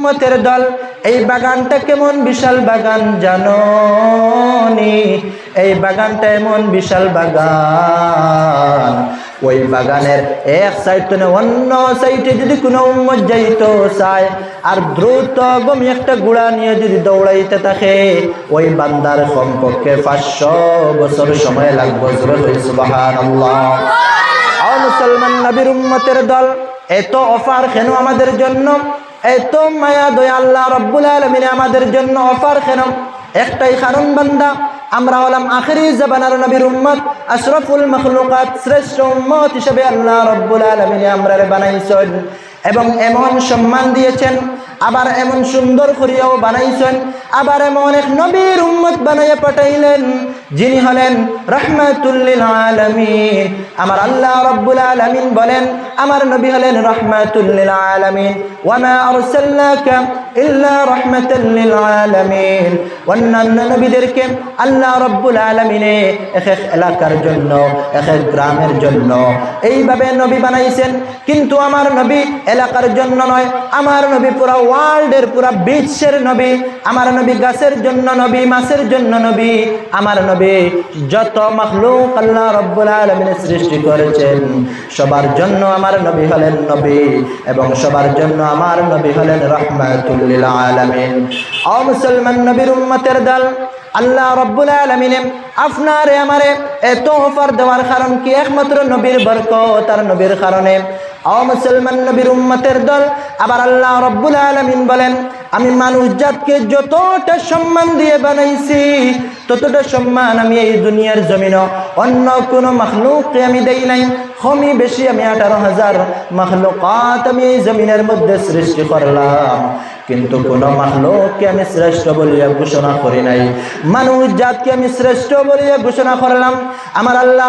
উম্মতের দল, এই বাগানটা কেমন বিশাল বাগান জানোনি? এই বাগানটা এমন বিশাল বাগান, ওই বাগানের এক সাইড থেকে অন্য সাইডে যদি কোনো উম্মত যাইতো চায় আর দ্রুত গমি একটা গুড়া নিয়ে যদি দৌড়াইতে থাকে, ওই বান্দার কমপক্ষে 500 বছর সময় লাগবে। সুবহানাল্লাহ। ও মুসলমান নবীর উম্মতের দল, এত অফার কেন আমাদের জন্য? এত মায়া দয়া আল্লাহ রাব্বুল আলামিন আমাদের জন্য অফার কেন? একটাই কারণ বান্দা, আমরা হলাম আখিরি জামানার নবীর উম্মত, আশরাফুল মাখলুকাত, শ্রেষ্ঠ উম্মত হিসেবে আল্লাহ রাব্বুল আলামিন আমরারে বানাইছেন এবং এমন সম্মান দিয়েছেন, আবার এমন সুন্দর করিয়াও বানাইছেন, আবার এমন এক নবীর উম্মত বানাইয়া পাঠাইলেন যিনি হলেন রাহমাতুল লিল আলামিন। আমার আল্লাহ রাব্বুল আলামিন বলেন আমার নবী হলেন রাহমাতুল লিল আলামিন, ওয়া মা আরসালনাকা ইল্লা রাহমাতাল লিল আলামিন। অন্যান্য নবীদেরকে আল্লাহ রাব্বুল আলামিন এক এক এলাকার জন্য, এক এক গ্রামের জন্য এইভাবে নবী বানাইছেন, কিন্তু আমার নবী এলাকার জন্য নয়, আমার নবী পুরা ওয়ার্ল্ডের, পুরা বিশ্বের নবী। আমার নবী গাছের জন্য নবী, মাছের জন্য নবী। আমার নবী যত মাখলুক আল্লাহ রাব্বুল আলামিন সৃষ্টি করেছেন সবার জন্য আমার নবী হলেন নবী, এবং সবার জন্য আমার নবী হলেন রাহমাতুল লিল আলামিন। ও মুসলমান নবীর উম্মতের দল, আল্লাহ রাব্বুল আলামিন আপনারে আমারে এত অফার দেওয়ার কারণ কি? একমাত্র নবীর বরকত আর নবীর কারণে। ও মুসলমান নবীর উম্মতের দল, আবার আল্লাহ রাব্বুল আলামিন বলেন আমি মানুষ জাতকে যতটা সম্মান দিয়ে বানাইছি ততটা সম্মান আমি এই দুনিয়ার জমিন অন্য কোনো মাখলুককে আমি দেই নাই। কমই বেশি আমি 18,000 মাখলুকাত আমি এই জমিনের মধ্যে সৃষ্টি করলাম, কিন্তু কোনো মাখলুককে আমি শ্রেষ্ঠ বলিয়া ঘোষণা করি নাই। মানুষ জাতকে আমি শ্রেষ্ঠ বলিয়া ঘোষণা করলাম। আমার আল্লাহ